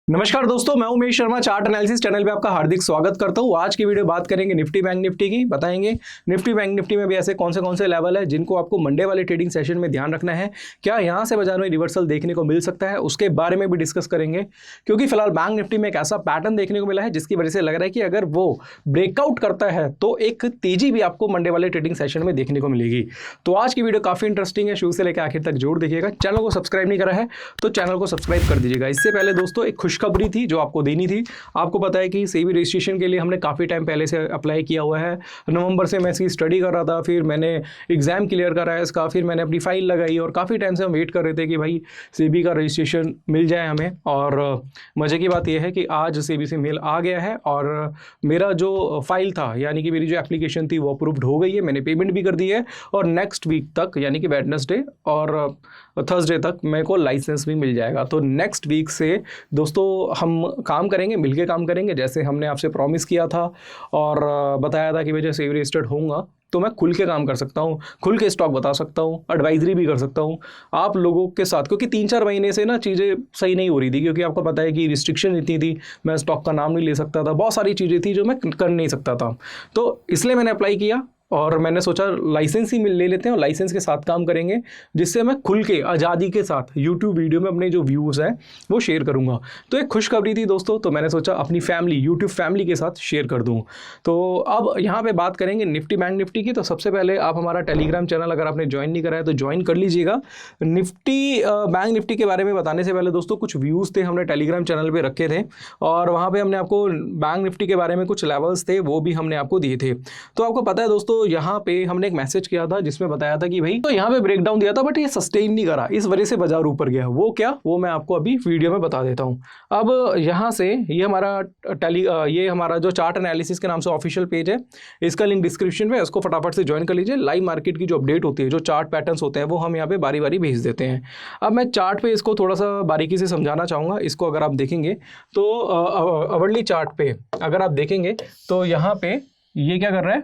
नमस्कार दोस्तों, मैं Umesh Sharma chart analysis channel पे आपका हार्दिक स्वागत करता हूँ। आज की वीडियो बात करेंगे निफ्टी बैंक निफ्टी की। बताएंगे निफ्टी बैंक निफ्टी में भी ऐसे कौन से लेवल है जिनको आपको मंडे वाले ट्रेडिंग सेशन में ध्यान रखना है। क्या यहाँ से बाजार में रिवर्सल देखने को मिल सकता है, उसके बारे में भी डिस्कस करेंगे। क्योंकि फिलहाल बैंक निफ्टी में एक ऐसा पैटर्न देखने को मिला है जिसकी वजह से लग रहा है कि अगर वो ब्रेकआउट करता है तो एक तेजी भी आपको मंडे वाले ट्रेडिंग सेशन में देखने को मिलेगी। तो आज की वीडियो काफी इंटरेस्टिंग है, शुरू से लेकर आखिर तक जरूर देखिएगा। चैनल को सब्सक्राइब नहीं करा है तो चैनल को सब्सक्राइब कर दीजिएगा। इससे पहले दोस्तों एक खुशखबरी थी जो आपको देनी थी। आपको पता है कि सेबी रजिस्ट्रेशन के लिए हमने काफ़ी टाइम पहले से अप्लाई किया हुआ है। नवंबर से मैं इसकी स्टडी कर रहा था, फिर मैंने एग्जाम क्लियर करा है इसका, फिर मैंने अपनी फाइल लगाई और काफ़ी टाइम से हम वेट कर रहे थे कि भाई सेबी का रजिस्ट्रेशन मिल जाए हमें। और मज़े की बात यह है कि आज सेबी से मेल आ गया है और मेरा जो फाइल था यानी कि मेरी जो एप्लीकेशन थी वो अप्रूव्ड हो गई है। मैंने पेमेंट भी कर दी है और नेक्स्ट वीक तक यानी कि वेडनेसडे और थर्सडे तक मेरे को लाइसेंस भी मिल जाएगा। तो नेक्स्ट वीक से दोस्तों हम काम करेंगे, मिलके काम करेंगे, जैसे हमने आपसे प्रॉमिस किया था और बताया था कि भाई जैसे रजिस्टर्ड होऊंगा तो मैं खुल के काम कर सकता हूँ, खुल के स्टॉक बता सकता हूँ, एडवाइजरी भी कर सकता हूँ आप लोगों के साथ। क्योंकि 3-4 महीने से ना चीज़ें सही नहीं हो रही थी, क्योंकि आपको पता है कि रिस्ट्रिक्शन इतनी थी, मैं स्टॉक का नाम नहीं ले सकता था, बहुत सारी चीज़ें थी जो मैं कर नहीं सकता था। तो इसलिए मैंने अप्लाई किया और मैंने सोचा लाइसेंस ही ले लेते हैं और लाइसेंस के साथ काम करेंगे, जिससे मैं खुल के आज़ादी के साथ यूट्यूब वीडियो में अपने जो व्यूज़ हैं वो शेयर करूंगा। तो एक खुशखबरी थी दोस्तों, तो मैंने सोचा अपनी फैमिली यूट्यूब फैमिली के साथ शेयर कर दूं। तो अब यहाँ पे बात करेंगे निफ्टी बैंक निफ्टी की। तो सबसे पहले आप हमारा टेलीग्राम चैनल अगर आपने ज्वाइन नहीं करा है तो ज्वाइन कर लीजिएगा। निफ्टी बैंक निफ्टी के बारे में बताने से पहले दोस्तों कुछ व्यूज़ थे हमने टेलीग्राम चैनल पर रखे थे और वहाँ पर हमने आपको बैंक निफ्टी के बारे में कुछ लेवल्स थे वो भी हमने आपको दिए थे। तो आपको पता है दोस्तों, यहाँ पे हमने एक मैसेज किया था जिसमें बताया था कि भाई तो यहाँ पे ब्रेकडाउन दिया था बट ये सस्टेन नहीं करा, इस वजह से बाजार ऊपर गया। वो क्या, वो मैं आपको अभी वीडियो में बता देता हूँ। अब यहाँ से ये हमारा जो चार्ट एनालिसिस के नाम से ऑफिशियल पेज है, इसका लिंक डिस्क्रिप्शन में, इसको फटाफट से ज्वाइन कर लीजिए। लाइव मार्केट की जो अपडेट होती है, जो चार्ट पैटर्न्स होते हैं वो हम यहाँ पे बारी बारी भेज देते हैं। अब मैं चार्ट पे इसको थोड़ा सा बारीकी से समझाना चाहूँगा। इसको अगर आप देखेंगे तो अवर्ली चार्ट पे अगर आप देखेंगे तो यहाँ पे ये क्या कर रहा है,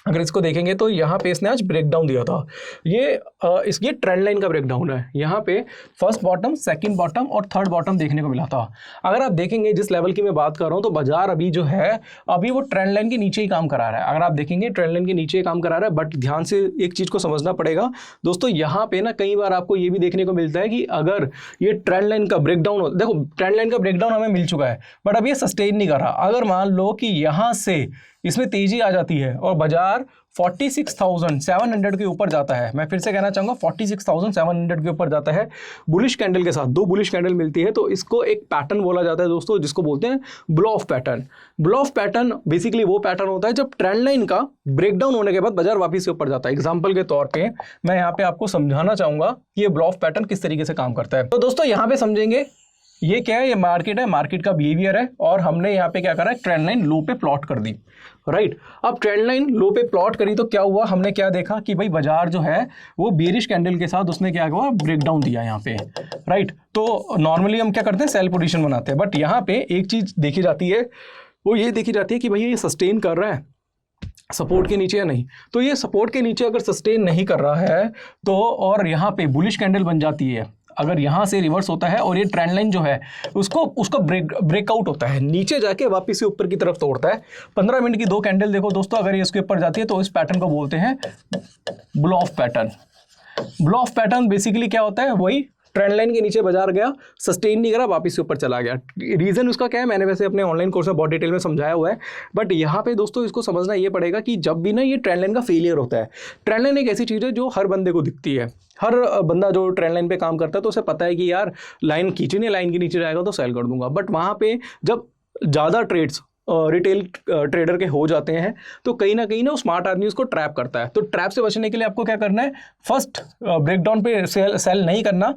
अगर इसको देखेंगे तो यहाँ पे इसने आज ब्रेकडाउन दिया था। ये ट्रेंड लाइन का ब्रेकडाउन है। यहाँ पे फर्स्ट बॉटम, सेकंड बॉटम और थर्ड बॉटम देखने को मिला था। अगर आप देखेंगे जिस लेवल की मैं बात कर रहा हूँ तो बाजार अभी जो है अभी वो ट्रेंड लाइन के नीचे ही काम करा रहा है। अगर आप देखेंगे ट्रेंड लाइन के नीचे ही काम करा रहा है, बट ध्यान से एक चीज़ को समझना पड़ेगा दोस्तों। यहाँ पे ना कई बार आपको ये भी देखने को मिलता है कि अगर ये ट्रेंड लाइन का ब्रेकडाउन हो, देखो ट्रेंड लाइन का ब्रेकडाउन हमें मिल चुका है बट अब ये सस्टेन नहीं कर रहा। अगर मान लो कि यहाँ से इसमें तेजी आ जाती है और बाजार 46,700 के ऊपर जाता है, मैं फिर से कहना चाहूंगा 46,700 के ऊपर जाता है बुलिश कैंडल के साथ, 2 बुलिश कैंडल मिलती है, तो इसको एक पैटर्न बोला जाता है दोस्तों, जिसको बोलते हैं blow of pattern. Blow of pattern basically वो पैटर्न होता है जब ट्रेंड लाइन का ब्रेकडाउन होने के बाद बाजार वापस से ऊपर जाता है। एग्जाम्पल के तौर पर मैं यहाँ पे आपको समझाना चाहूंगा कि ये ब्लो ऑफ पैटर्न किस तरीके से काम करता है। तो दोस्तों यहाँ पे समझेंगे ये क्या है, ये मार्केट है, मार्केट का बिहेवियर है और हमने यहाँ पे क्या करा है, ट्रेंड लाइन लो पे प्लॉट कर दी। राइट, अब ट्रेंड लाइन लो पे प्लॉट करी तो क्या हुआ, हमने क्या देखा कि भाई बाजार जो है वो बेरिश कैंडल के साथ उसने क्या हुआ, ब्रेकडाउन दिया यहाँ पे। राइट, तो नॉर्मली हम क्या करते हैं, सेल पोजीशन बनाते हैं, बट यहाँ पे एक चीज देखी जाती है, वो ये देखी जाती है कि भाई ये सस्टेन कर रहा है सपोर्ट के नीचे या नहीं। तो ये सपोर्ट के नीचे अगर सस्टेन नहीं कर रहा है तो और यहाँ पे बुलिश कैंडल बन जाती है, अगर यहाँ से रिवर्स होता है और ये ट्रेंड लाइन जो है उसका ब्रेकआउट होता है, नीचे जाके वापस से ऊपर की तरफ तोड़ता है। 15 मिनट की 2 कैंडल देखो दोस्तों, अगर ये इसके ऊपर जाती है तो इस पैटर्न को बोलते हैं blow of pattern. Blow of pattern basically क्या होता है, वही ट्रेंड लाइन के नीचे बाजार गया, सस्टेन नहीं करा, वापस से ऊपर चला गया। रीजन उसका क्या है, मैंने वैसे अपने ऑनलाइन कोर्स में बहुत डिटेल में समझाया हुआ है, बट यहाँ पे दोस्तों इसको समझना ये पड़ेगा कि जब भी ना ये ट्रेंड लाइन का फेलियर होता है, ट्रेंड लाइन एक ऐसी चीज़ है जो हर बंदे को दिखती है। हर बंदा जो ट्रेंड लाइन पे काम करता है तो उसे पता है कि यार लाइन खींचनी, लाइन के नीचे जाएगा तो सेल कर दूंगा। बट वहाँ पे जब ज़्यादा ट्रेड्स रिटेल ट्रेडर के हो जाते हैं तो कहीं ना वो स्मार्ट आदमी उसको ट्रैप करता है। तो ट्रैप से बचने के लिए आपको क्या करना है, फर्स्ट ब्रेकडाउन पे सेल नहीं करना,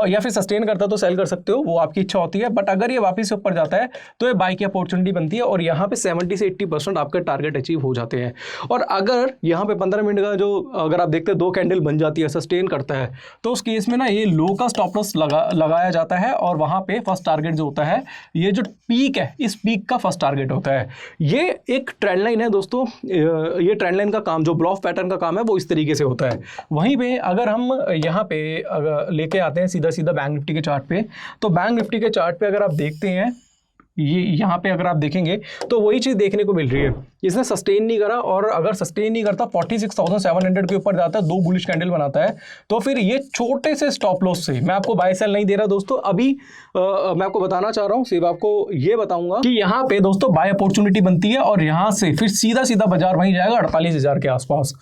या फिर सस्टेन करता तो सेल कर सकते हो, वो आपकी इच्छा होती है। बट अगर ये वापस से ऊपर जाता है तो ये बाई की अपॉर्चुनिटी बनती है और यहाँ पे 70 से 80% आपके टारगेट अचीव हो जाते हैं। और अगर यहाँ पे 15 मिनट का जो अगर आप देखते हैं 2 कैंडल बन जाती है, सस्टेन करता है, तो उस केस में ना ये लो का स्टॉप लॉस लगाया जाता है और वहाँ पे फर्स्ट टारगेट जो होता है, ये जो पीक है, इस पीक का फर्स्ट टारगेट होता है। ये एक ट्रेंड लाइन है दोस्तों, ये ट्रेंड लाइन का काम, जो ब्लो ऑफ पैटर्न का काम है वो इस तरीके से होता है। वहीं पे अगर हम यहाँ पे लेके आते हैं सीधा सीधा बैंक निफ्टी के चार्ट पे। तो बैंक निफ्टी के चार्ट पे अगर आप देखते हैं, ये यहाँ पे अगर आप देखेंगे तो वही चीज़ देखने को मिल रही है, इसने सस्टेन नहीं करा, और अगर सस्टेन नहीं करता 46,700 के ऊपर जाता है, 2 बुलिश कैंडल बनाता है, तो फिर ये छोटे से स्टॉप लॉस से, मैं आपको बाय सेल नहीं दे रहा दोस्तों, अभी मैं आपको बताना चाह रहा हूँ, सिर्फ आपको ये बताऊंगा कि यहाँ पे दोस्तों बाय अपॉर्चुनिटी बनती है और यहाँ से फिर सीधा सीधा बाजार वहीं जाएगा 48,000 के आसपास।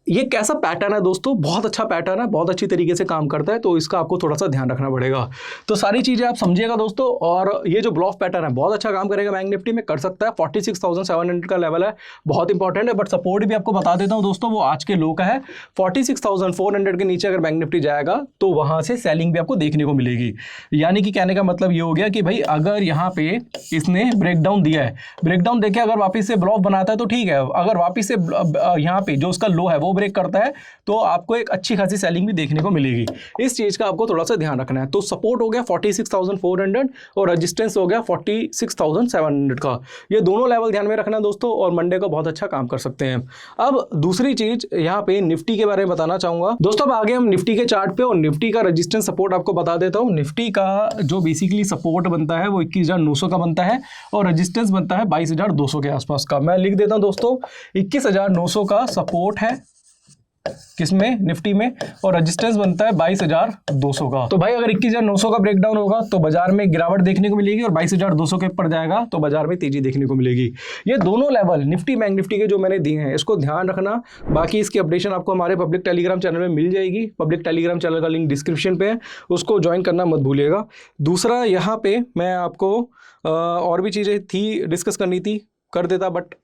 ये कैसा पैटर्न है दोस्तों, बहुत अच्छा पैटर्न है, बहुत अच्छी तरीके से काम करता है, तो इसका आपको थोड़ा सा ध्यान रखना पड़ेगा। तो सारी चीज़ें आप समझिएगा दोस्तों, और ये जो ब्लॉफ पैटर्न है बहुत अच्छा काम करेगा बैंक निफ्टी में, कर सकता है। 46,700 का लेवल है, बहुत इंपॉर्टेंट है, बट सपोर्ट भी आपको बता देता हूँ दोस्तों, वो आज के लो का है। 46,400 के नीचे अगर बैंक निफ्टी जाएगा तो वहाँ से सेलिंग भी आपको देखने को मिलेगी। यानी कि कहने का मतलब ये हो गया कि भाई अगर यहाँ पे इसने ब्रेकडाउन दिया है, ब्रेकडाउन देके अगर वापस से ब्लॉफ बनाता है तो ठीक है, अगर वापस से यहाँ पे जो उसका लो है वो ब्रेक करता है तो आपको एक अच्छी खासी सेलिंग भी देखने को मिलेगी। इस चीज का आपको थोड़ा सा ध्यान रखना है। तो सपोर्ट हो गया 46,400 और रेजिस्टेंस हो गया 46,700 का, ये दोनों लेवल ध्यान में रखना दोस्तों, और मंडे को बहुत अच्छा काम कर सकते हैं। अब दूसरी चीज यहाँ पे निफ्टी के बारे में बताना चाहूंगा दोस्तों। अब आगे हम निफ्टी के चार्ट पे, और निफ्टी का रेजिस्टेंस सपोर्ट आपको बता देता हूँ। निफ्टी का जो बेसिकली सपोर्ट बनता है वो 21,900 का बनता है और रेजिस्टेंस बनता है 22,200 के आसपास का। मैं लिख देता हूँ दोस्तों, 21,900 का सपोर्ट है किसमें, निफ्टी में, और रेजिस्टेंस बनता है 22,200 का। तो भाई अगर 21,900 का ब्रेकडाउन होगा तो बाजार में गिरावट देखने को मिलेगी, और 22,200 के ऊपर जाएगा तो बाजार में तेजी देखने को मिलेगी। ये दोनों लेवल निफ्टी बैंक निफ्टी के जो मैंने दिए हैं, इसको ध्यान रखना। बाकी इसकी अपडेशन आपको हमारे पब्लिक टेलीग्राम चैनल में मिल जाएगी। पब्लिक टेलीग्राम चैनल का लिंक डिस्क्रिप्शन पे है, उसको ज्वाइन करना मत भूलिएगा। दूसरा यहाँ पे मैं आपको और भी चीज़ें थी डिस्कस करनी थी, कर देता, बट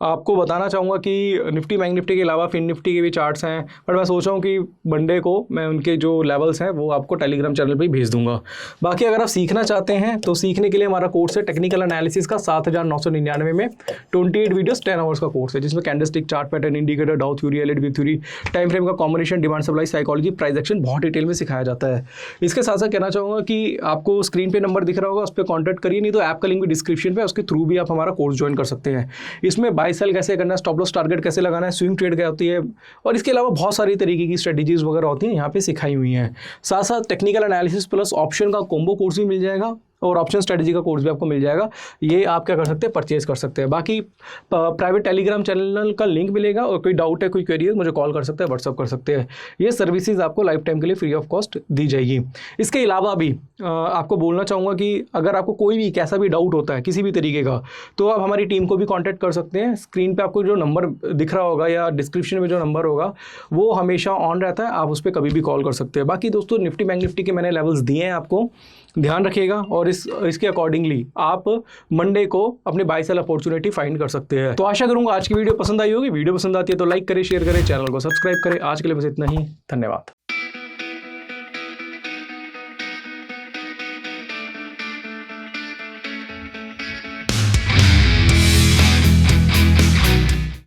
आपको बताना चाहूँगा कि निफ्टी बैंक निफ्टी के अलावा फिन निफ्टी के भी चार्ट्स हैं, बट मैं सोच रहा हूँ कि मंडे को मैं उनके जो लेवल्स हैं वो आपको टेलीग्राम चैनल पे ही भेज दूंगा। बाकी अगर आप सीखना चाहते हैं तो सीखने के लिए हमारा कोर्स है टेक्निकल एनालिसिस का 7,999 में 28 वीडियोस 10 आवर्स का कोर्स है, जिसमें candlestick, chart pattern, indicator, Dow theory, Elliott wave theory, time frame का combination, demand supply, psychology, price action बहुत डिटेल में सिखाया जाता है। इसके साथ साथ कहना चाहूँगा कि आपको स्क्रीन पर नंबर दिख रहा होगा, उस पर कॉन्टैक्ट करिए, नहीं तो ऐप का लिंक भी डिस्क्रिप्शन पर, उसके थ्रू भी आप हमारा कोर्स ज्वाइन कर सकते हैं। इसमें बाय सेल कैसे करना है, स्टॉप लॉस टारगेट कैसे लगाना है, स्विंग ट्रेड क्या होती है, और इसके अलावा बहुत सारी तरीके की स्ट्रेटजीज वगैरह होती हैं यहाँ पे सिखाई हुई हैं। साथ साथ टेक्निकल एनालिसिस प्लस ऑप्शन का कॉम्बो कोर्स भी मिल जाएगा, और ऑप्शन स्ट्रेटजी का कोर्स भी आपको मिल जाएगा। ये आप क्या कर सकते हैं, परचेज कर सकते हैं। बाकी प्राइवेट टेलीग्राम चैनल का लिंक मिलेगा, और कोई डाउट है, कोई क्वेरी है, मुझे कॉल कर सकते हैं, व्हाट्सअप कर सकते हैं। ये सर्विसेज आपको लाइफ टाइम के लिए फ्री ऑफ कॉस्ट दी जाएगी। इसके अलावा भी आपको बोलना चाहूँगा कि अगर आपको कोई भी कैसा भी डाउट होता है किसी भी तरीके का, तो आप हमारी टीम को भी कॉन्टैक्ट कर सकते हैं। स्क्रीन पर आपको जो नंबर दिख रहा होगा या डिस्क्रिप्शन में जो नंबर होगा वो हमेशा ऑन रहता है, आप उस पर कभी भी कॉल कर सकते हैं। बाकी दोस्तों निफ्टी बैंक निफ्टी के मैंने लेवल्स दिए हैं, आपको ध्यान रखिएगा, और इसके अकॉर्डिंगली आप मंडे को अपने बाय सेल अपॉर्चुनिटी फाइंड कर सकते हैं। तो आशा करूंगा आज की वीडियो पसंद आई होगी। वीडियो पसंद आती है तो लाइक करें, शेयर करें, चैनल को सब्सक्राइब करें। आज के लिए बस इतना ही, धन्यवाद।